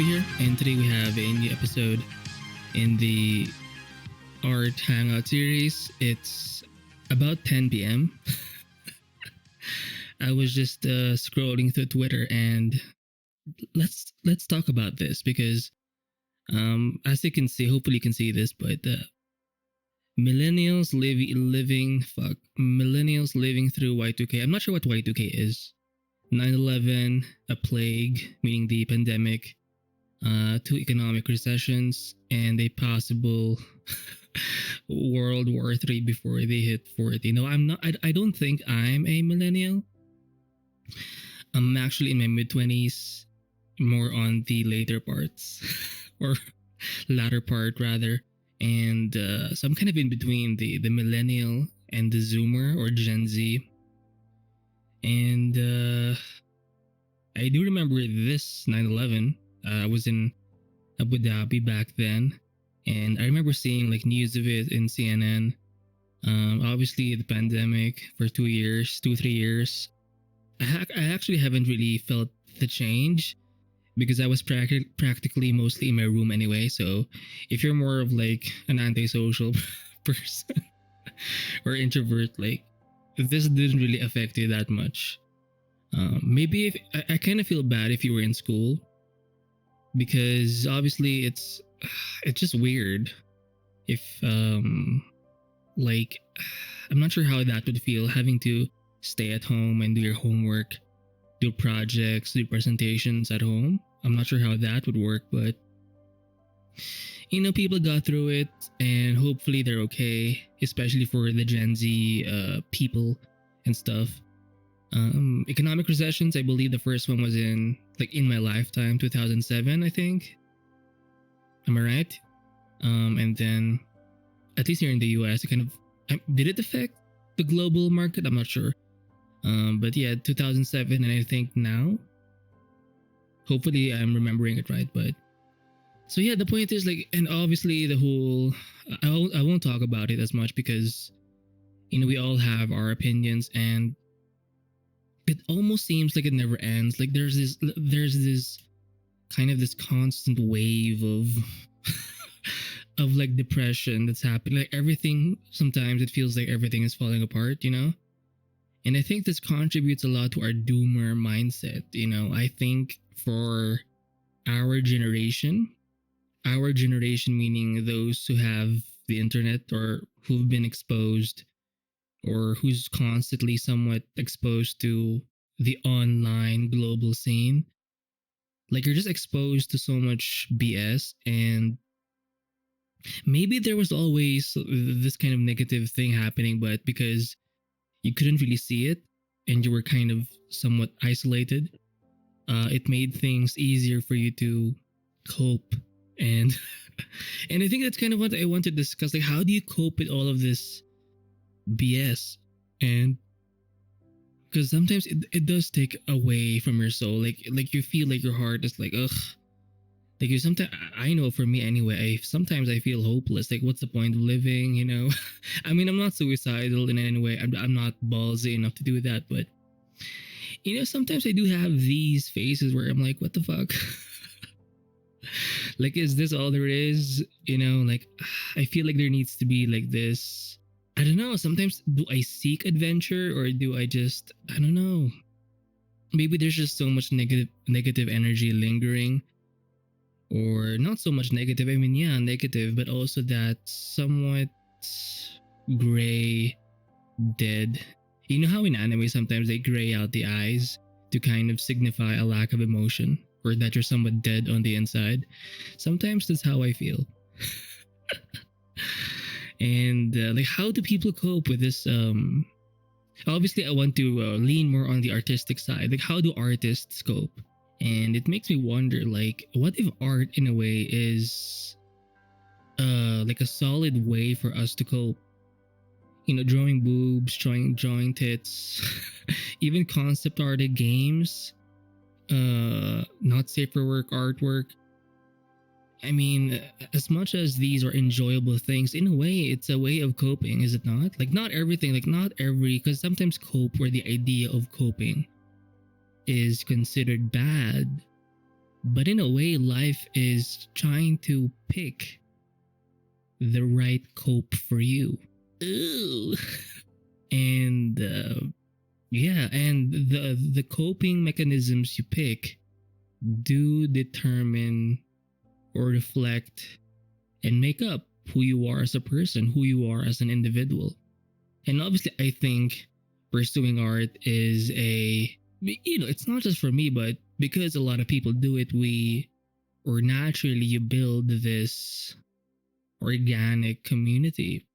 Jovi here, and today we have a new episode in the Art Hangout series. It's about 10 p.m. I was just scrolling through Twitter, and let's talk about this because, as you can see, hopefully you can see this, but millennials living through Y2K. I'm not sure what Y2K is. 9/11, a plague, meaning the pandemic, two economic recessions, and a possible World War III before they hit 40. No, I'm not. I don't think I'm a millennial. I'm actually in my mid-20s, more on the later parts, or latter part rather. And so I'm kind of in between the millennial and the Zoomer or Gen Z. And I do remember this 9/11. I was in Abu Dhabi back then, and I remember seeing like news of it in CNN. Obviously, the pandemic for 3 years. I actually haven't really felt the change because I was practically mostly in my room anyway. So if you're more of like an antisocial person or introvert, like this didn't really affect you that much. Maybe if I kind of feel bad if you were in school, because obviously it's just weird if like I'm not sure how that would feel, having to stay at home and do your homework, do projects, do presentations at home. I'm not sure how that would work, but people got through it, and hopefully they're okay, especially for the Gen Z people and stuff. Economic recessions, I believe the first one was in my lifetime, 2007, I think. Am I right? And then at least here in the US, it kind of did it affect the global market? I'm not sure. But yeah, 2007, and I think now. Hopefully I'm remembering it right, but so yeah, the point is and obviously the whole I won't talk about it as much because we all have our opinions, and it almost seems like it never ends. Like there's this kind of this constant wave of of like depression that's happening. Like everything, sometimes it feels like everything is falling apart, And I think this contributes a lot to our doomer mindset. I think for our generation meaning those who have the internet or who've been exposed or who's constantly somewhat exposed to the online global scene. Like you're just exposed to so much BS, and maybe there was always this kind of negative thing happening, but because you couldn't really see it and you were kind of somewhat isolated, it made things easier for you to cope. And and I think that's kind of what I want to discuss. Like, how do you cope with all of this BS? And because sometimes it does take away from your soul. Like you feel like your heart is like, ugh. Like you sometimes, I know for me anyway, sometimes I feel hopeless. Like, what's the point of living? I mean, I'm not suicidal in any way. I'm not ballsy enough to do that, but sometimes I do have these phases where I'm like, what the fuck? Like, is this all there is? Like, I feel like there needs to be like this. I don't know. Sometimes do I seek adventure, or do I just, I don't know. Maybe there's just so much negative energy lingering. Or not so much negative. I mean, yeah, negative, but also that somewhat gray, dead. You know how in anime sometimes they gray out the eyes to kind of signify a lack of emotion, or that you're somewhat dead on the inside? Sometimes that's how I feel. And like, how do people cope with this? Obviously, I want to lean more on the artistic side. Like, how do artists cope? And it makes me wonder, like, what if art in a way is like a solid way for us to cope? Drawing boobs, drawing tits, even concept arted games, not safe for work artwork. I mean, as much as these are enjoyable things, in a way, it's a way of coping, is it not? Like, not everything, because sometimes cope, or the idea of coping, is considered bad. But in a way, life is trying to pick the right cope for you. Ooh. And yeah, and the coping mechanisms you pick do determine or reflect and make up who you are as a person, who you are as an individual. And obviously, I think pursuing art is it's not just for me, but because a lot of people do it, naturally you build this organic community,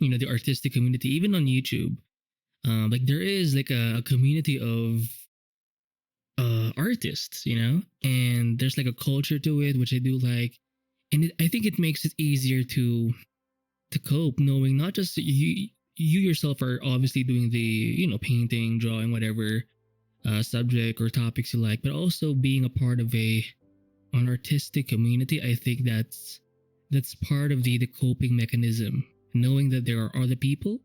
the artistic community, even on YouTube. Like there is like a community of artists, and there's like a culture to it, which I do like. And I think it makes it easier to cope, knowing not just you yourself are obviously doing the painting, drawing, whatever subject or topics you like, but also being a part of an artistic community. I think that's part of the coping mechanism, knowing that there are other people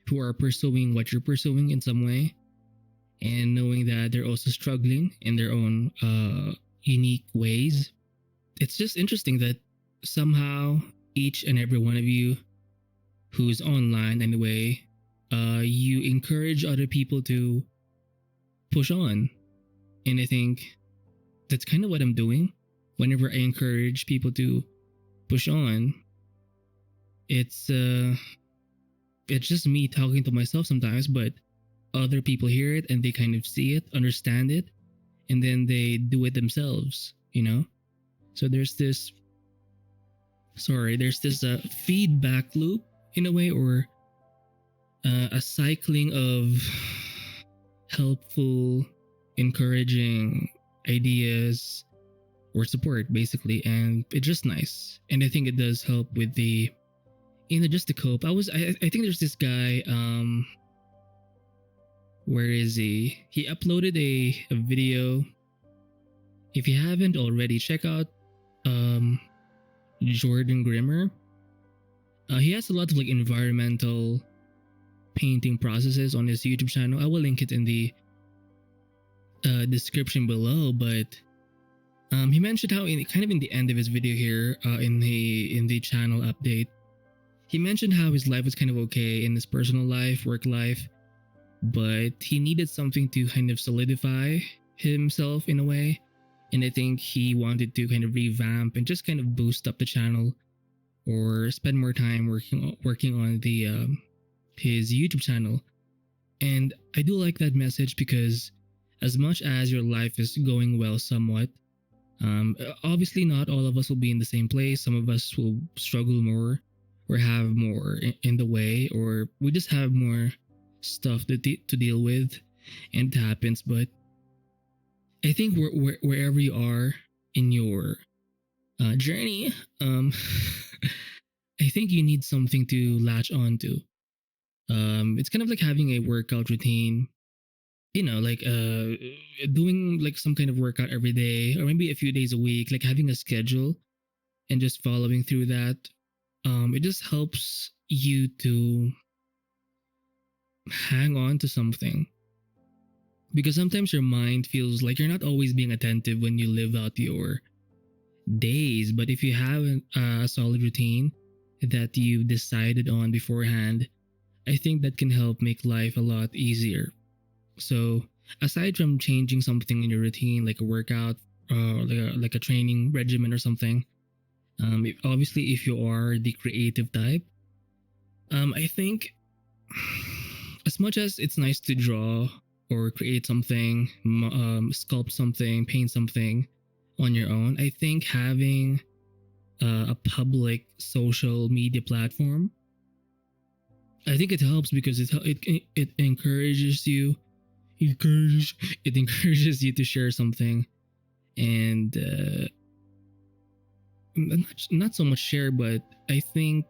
who are pursuing what you're pursuing in some way, and knowing that they're also struggling in their own unique ways. It's just interesting that somehow each and every one of you who's online anyway, you encourage other people to push on. And I think that's kind of what I'm doing. Whenever I encourage people to push on, it's just me talking to myself sometimes, but other people hear it and they kind of see it, understand it, and then they do it themselves, So there's this feedback loop in a way, or a cycling of helpful, encouraging ideas or support, basically, and it's just nice. And I think it does help with just to cope. I think there's this guy, where is he? He uploaded a video. If you haven't already, check out Jordan Grimmer. He has a lot of like environmental painting processes on his YouTube channel. I will link it in the description below. But he mentioned how in the end of his video here, in the channel update, he mentioned how his life was kind of okay in his personal life, work life, but he needed something to kind of solidify himself in a way. And I think he wanted to kind of revamp and just kind of boost up the channel, or spend more time working on his YouTube channel. And I do like that message, because as much as your life is going well somewhat, obviously not all of us will be in the same place. Some of us will struggle more, or have more in the way, or we just have more stuff to deal with, and it happens. But I think wherever you are in your journey, I think you need something to latch on to. It's kind of like having a workout routine, like doing like some kind of workout every day, or maybe a few days a week, like having a schedule and just following through that. It just helps you to hang on to something, because sometimes your mind feels like you're not always being attentive when you live out your days. But if you have a solid routine that you decided on beforehand, I think that can help make life a lot easier. So aside from changing something in your routine, like a workout, or like a training regimen or something, obviously if you are the creative type, I think as much as it's nice to draw or create something, sculpt something, paint something on your own, I think having a public social media platform, I think it helps, because it encourages you. It encourages you to share something, and not so much share, but I think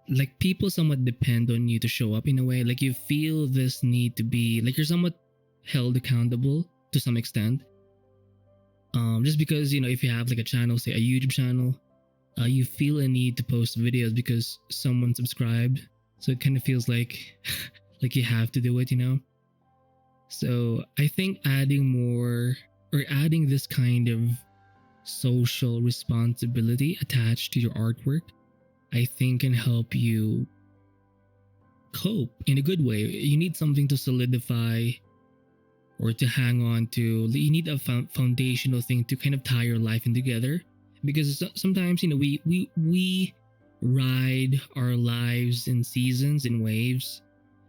like people somewhat depend on you to show up in a way. Like you feel this need to be like you're somewhat held accountable to some extent. Just because if you have like a channel, say a YouTube channel, you feel a need to post videos because someone subscribed, so it kind of feels like like you have to do it. So I think adding more or adding this kind of social responsibility attached to your artwork, I think can help you cope in a good way. You need something to solidify or to hang on to. You need a foundational thing to kind of tie your life in together, because sometimes we ride our lives in seasons, in waves.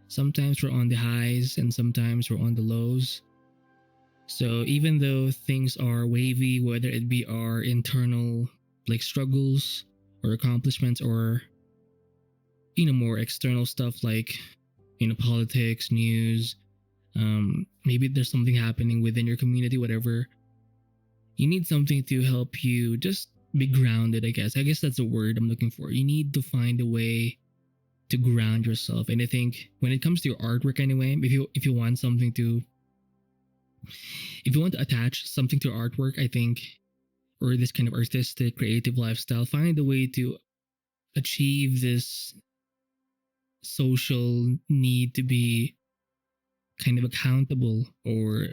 Sometimes we're on the highs and sometimes we're on the lows. So even though things are wavy, whether it be our internal like struggles or accomplishments, or more external stuff like politics, news, maybe there's something happening within your community, whatever, you need something to help you just be grounded. I guess that's the word I'm looking for. You need to find a way to ground yourself. And I think when it comes to your artwork anyway, if you want something to if you want to attach something to artwork, I think, or this kind of artistic creative lifestyle, find a way to achieve this social need to be kind of accountable, or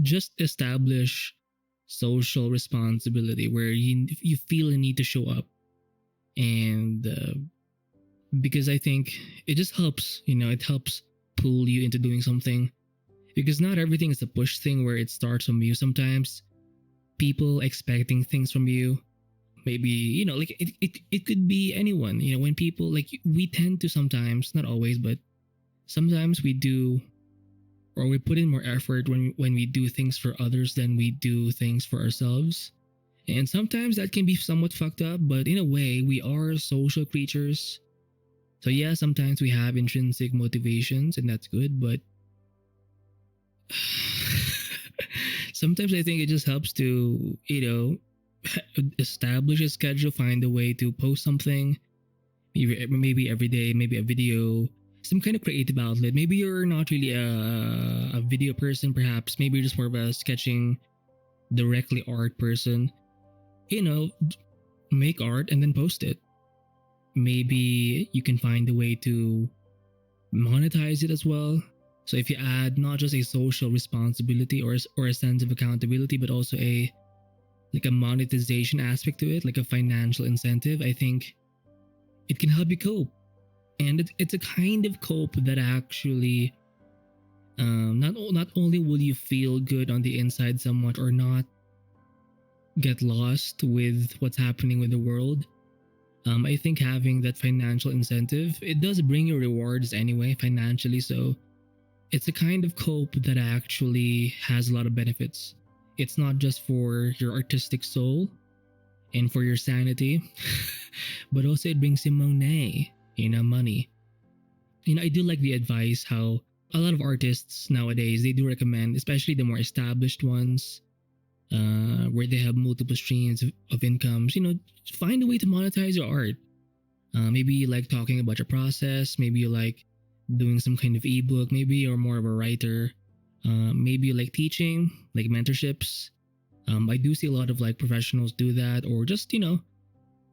just establish social responsibility where you feel a need to show up. And because I think it just helps, it helps pull you into doing something, because not everything is a push thing where it starts from you. Sometimes people expecting things from you, maybe like it could be anyone. When people, like, we tend to sometimes, not always, but sometimes we do, or we put in more effort when we do things for others than we do things for ourselves. And sometimes that can be somewhat fucked up, but in a way, we are social creatures. So yeah, sometimes we have intrinsic motivations, and that's good, but sometimes I think it just helps to, establish a schedule, find a way to post something, maybe every day, maybe a video, some kind of creative outlet. Maybe you're not really a video person, perhaps. Maybe you're just more of a sketching, directly art person. Make art and then post it. Maybe you can find a way to monetize it as well. So if you add not just a social responsibility or a sense of accountability, but also a monetization aspect to it, like a financial incentive, I think it can help you cope. And it's a kind of cope that actually not only will you feel good on the inside somewhat, or not get lost with what's happening with the world. I think having that financial incentive, it does bring you rewards anyway financially. So it's a kind of cope that actually has a lot of benefits. It's not just for your artistic soul and for your sanity, but also it brings you money. I do like the advice how a lot of artists nowadays, they do recommend, especially the more established ones, where they have multiple streams of incomes, find a way to monetize your art. Maybe you like talking about your process. Maybe you like doing some kind of ebook. Maybe you're more of a writer. Maybe you like teaching, like mentorships. I do see a lot of like professionals do that, or just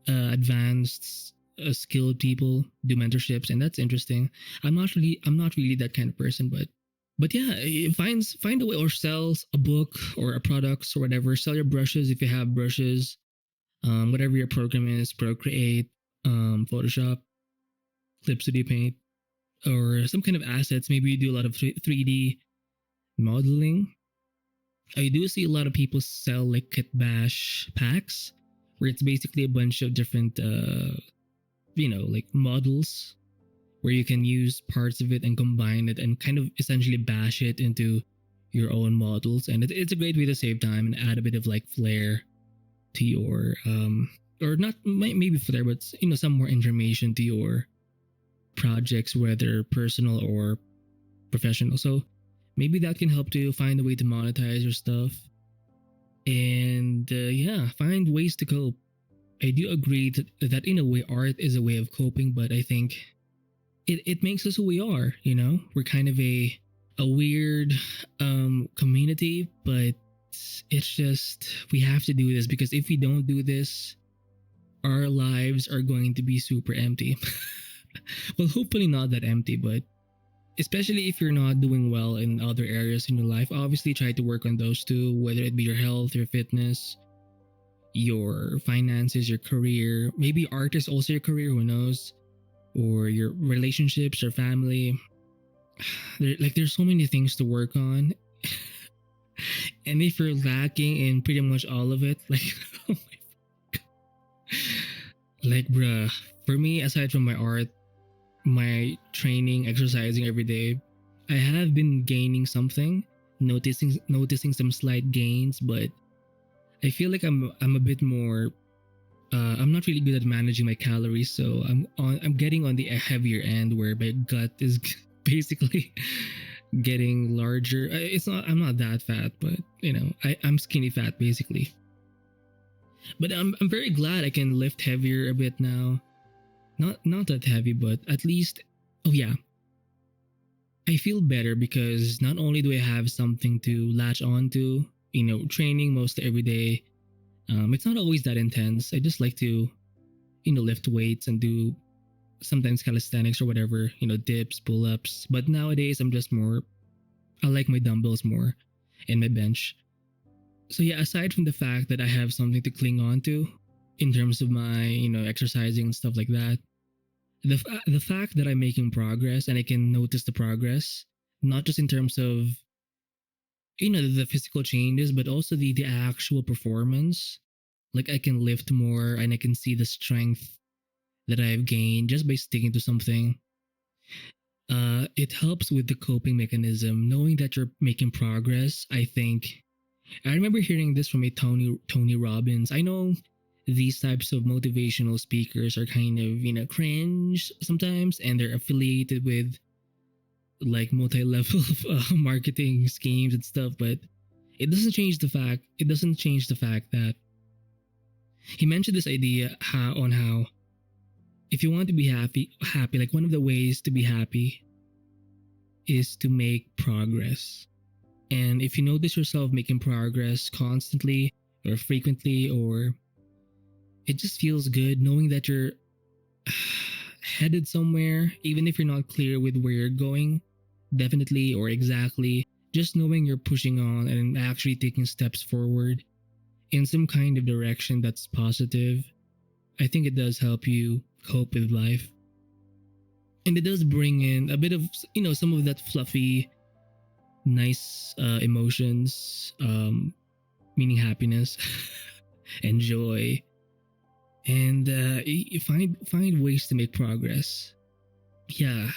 advanced skilled people do mentorships, and that's interesting. I'm not really that kind of person, but yeah, find a way, or sell a book or a products or whatever. Sell your brushes if you have brushes, whatever your program is, Procreate, Photoshop, Clip Studio Paint, or some kind of assets. Maybe you do a lot of 3D modeling. I do see a lot of people sell like kit bash packs, where it's basically a bunch of different like models, where you can use parts of it and combine it and kind of essentially bash it into your own models. And it's a great way to save time and add a bit of like flair to your or not maybe flair, but some more information to your projects, whether personal or professional. So maybe that can help to find a way to monetize your stuff. And yeah, find ways to cope. I do agree that in a way art is a way of coping, but I think it makes us who we are. We're kind of a weird community, but it's just, we have to do this, because if we don't do this, our lives are going to be super empty. Well, hopefully not that empty, but especially if you're not doing well in other areas in your life, obviously try to work on those too, whether it be your health, your fitness, your finances, your career. Maybe art is also your career, who knows? Or your relationships, your family. There's so many things to work on. And if you're lacking in pretty much all of it, like, oh my, like, bruh, for me, aside from my art, my training, exercising every day, I have been gaining something, noticing some slight gains, but I feel like I'm a bit more. I'm not really good at managing my calories, so I'm getting on the heavier end where my gut is basically getting larger. It's not I'm not that fat, but I'm skinny fat basically. But I'm very glad I can lift heavier a bit now. Not that heavy, but at least, oh yeah, I feel better because not only do I have something to latch on to, training most every day. It's not always that intense. I just like to, lift weights and do sometimes calisthenics or whatever, dips, pull ups. But nowadays, I like my dumbbells more and my bench. So yeah, aside from the fact that I have something to cling on to in terms of my, exercising and stuff like that, the fact that I'm making progress and I can notice the progress, not just in terms of, the physical changes, but also the actual performance. Like I can lift more and I can see the strength that I've gained just by sticking to something. It helps with the coping mechanism, knowing that you're making progress. I think I remember hearing this from a Tony Robbins. I know these types of motivational speakers are kind of cringe sometimes, and they're affiliated with like multi-level marketing schemes and stuff. But it doesn't change the fact that he mentioned this idea how if you want to be happy, like one of the ways to be happy is to make progress. And if you notice yourself making progress constantly or frequently, or it just feels good knowing that you're headed somewhere, even if you're not clear with where you're going, definitely or exactly, just knowing you're pushing on and actually taking steps forward in some kind of direction that's positive, I think it does help you cope with life. And it does bring in a bit of, some of that fluffy, nice emotions, meaning happiness and joy. And you find ways to make progress. Yeah,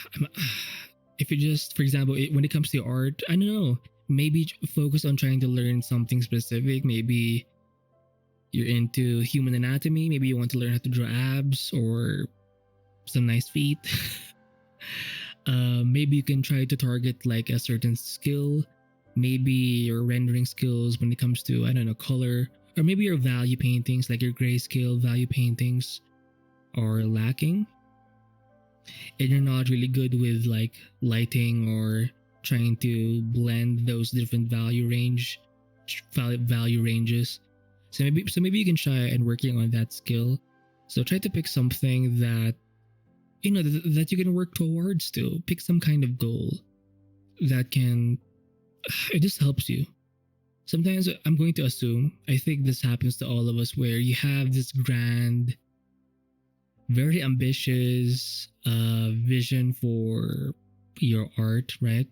if you just, for example, when it comes to art, I don't know, maybe focus on trying to learn something specific. Maybe you're into human anatomy. Maybe you want to learn how to draw abs or some nice feet. Maybe you can try to target like a certain skill. Maybe your rendering skills when it comes to, I don't know, color. Or maybe your value paintings, like your grayscale value paintings, are lacking. And you're not really good with like lighting or trying to blend those different value ranges. So maybe you can try and working on that skill. So try to pick something that that you can work towards to. Pick some kind of goal that can, it just helps you. Sometimes I'm going to assume, I think this happens to all of us, where you have this grand, very ambitious vision for your art, right?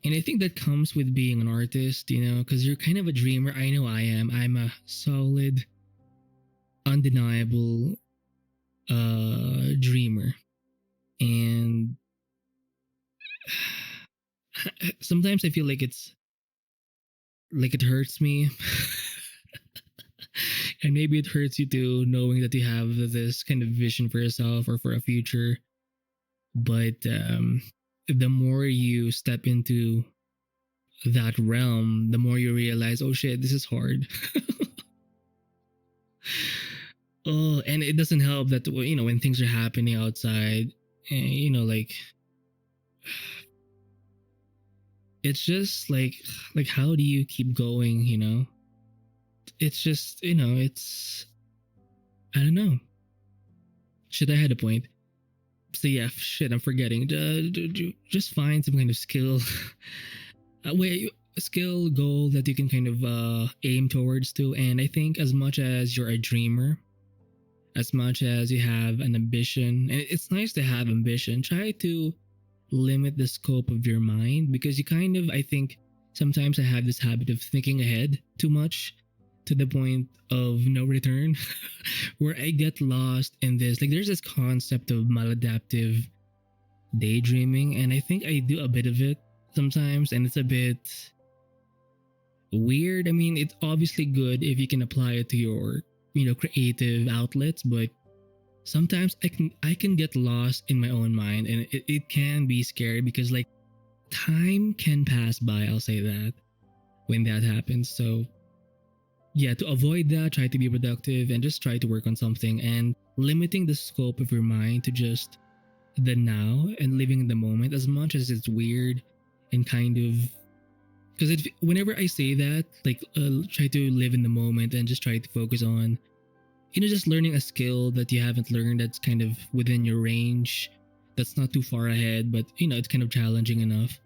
And I think that comes with being an artist, because you're kind of a dreamer. I know I am. I'm a solid, undeniable dreamer. And sometimes I feel like it hurts me. And maybe it hurts you too, knowing that you have this kind of vision for yourself or for a future. But the more you step into that realm, the more you realize, oh shit, this is hard. Oh, and it doesn't help that when things are happening outside, like it's just like how do you keep going? It's just it's I don't know. Shit, I had a point. So yeah, shit, I'm forgetting. Just find some kind of skill, skill goal that you can kind of aim towards to. And I think as much as you're a dreamer, as much as you have an ambition, and it's nice to have ambition, try to limit the scope of your mind, because you kind of, I think, sometimes I have this habit of thinking ahead too much to the point of no return, where I get lost in this. Like, there's this concept of maladaptive daydreaming, and I think I do a bit of it sometimes, and it's a bit weird. I mean, it's obviously good if you can apply it to your, creative outlets, but sometimes I can get lost in my own mind, and it can be scary because, like, time can pass by, I'll say that, when that happens. So yeah, to avoid that, try to be productive and just try to work on something, and limiting the scope of your mind to just the now and living in the moment, as much as it's weird and kind of, because whenever I say that, like, try to live in the moment and just try to focus on, just learning a skill that you haven't learned, that's kind of within your range, that's not too far ahead, but it's kind of challenging enough.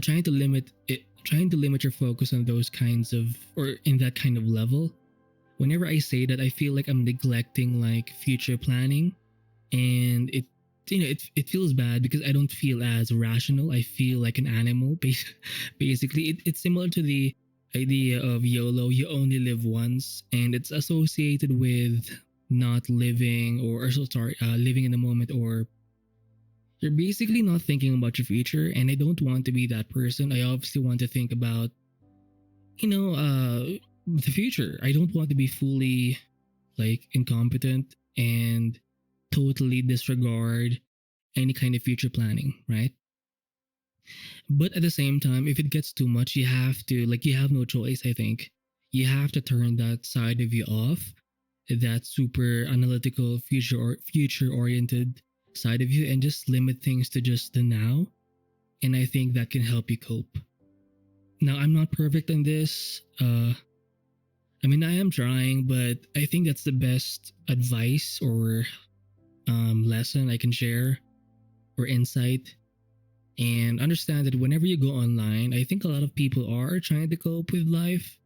Trying to limit your focus on those kinds of, or in that kind of level. Whenever I say that, I feel like I'm neglecting, like, future planning, and it feels bad because I don't feel as rational. I feel like an animal. Basically, it's similar to the idea of YOLO, you only live once, and it's associated with not living, or so sorry, living in the moment, or you're basically not thinking about your future. And I don't want to be that person. I obviously want to think about, the future. I don't want to be fully, like, incompetent and totally disregard any kind of future planning, right? But at the same time, if it gets too much, you have to, like, you have no choice, I think. You have to turn that side of you off, that super analytical, future oriented side of you, and just limit things to just the now. And I think that can help you cope. Now, I'm not perfect in this. I mean, I am trying, but I think that's the best advice or lesson I can share, or insight. And understand that whenever you go online, I think a lot of people are trying to cope with life.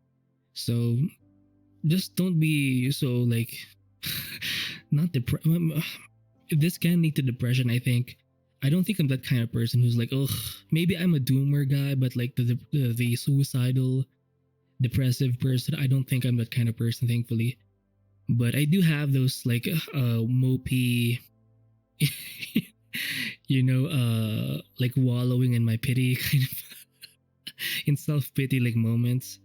So just don't be so, like, not depressed. This can lead to depression, I think. I don't think I'm that kind of person who's like, ugh, maybe I'm a doomer guy, but like the suicidal, depressive person, I don't think I'm that kind of person, thankfully. But I do have those, like, mopey, like, wallowing in my pity, kind of, in self-pity, like, moments.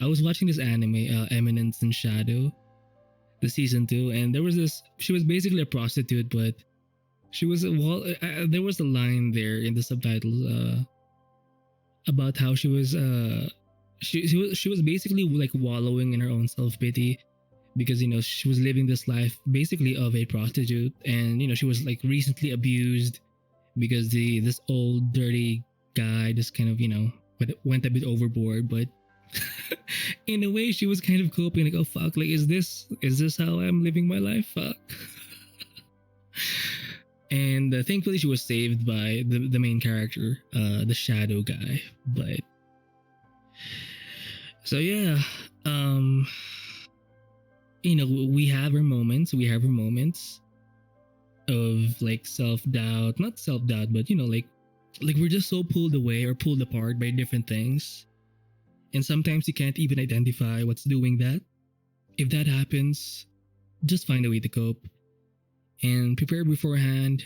I was watching this anime, Eminence in Shadow, the season 2, and there was this, she was basically a prostitute, but she was there was a line there in the subtitles, about how she was, she was basically, like, wallowing in her own self-pity, because she was living this life basically of a prostitute, and she was, like, recently abused because this old dirty guy just kind of went a bit overboard. But in a way, she was kind of coping, like, oh fuck, like, is this how I'm living my life? Fuck. And thankfully she was saved by the main character, the shadow guy. But so yeah, we have our moments of, like, self-doubt, not self-doubt, but like we're just so pulled away or pulled apart by different things, and sometimes you can't even identify what's doing that. If that happens, just find a way to cope and prepare beforehand.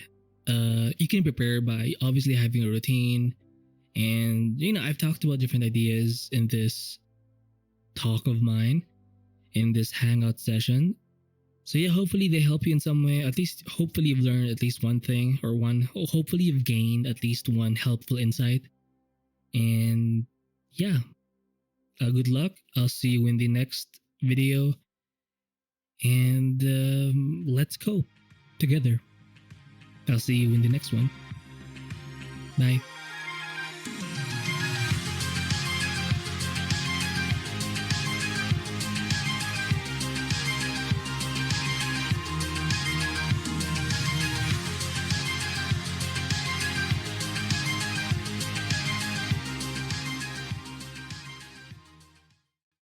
You can prepare by obviously having a routine, and I've talked about different ideas in this talk of mine, in this hangout session. So yeah, hopefully they help you in some way. At least, hopefully you've learned at least one thing, or hopefully you've gained at least one helpful insight. And yeah, good luck. I'll see you in the next video, and let's cope together. I'll see you in the next one. Bye.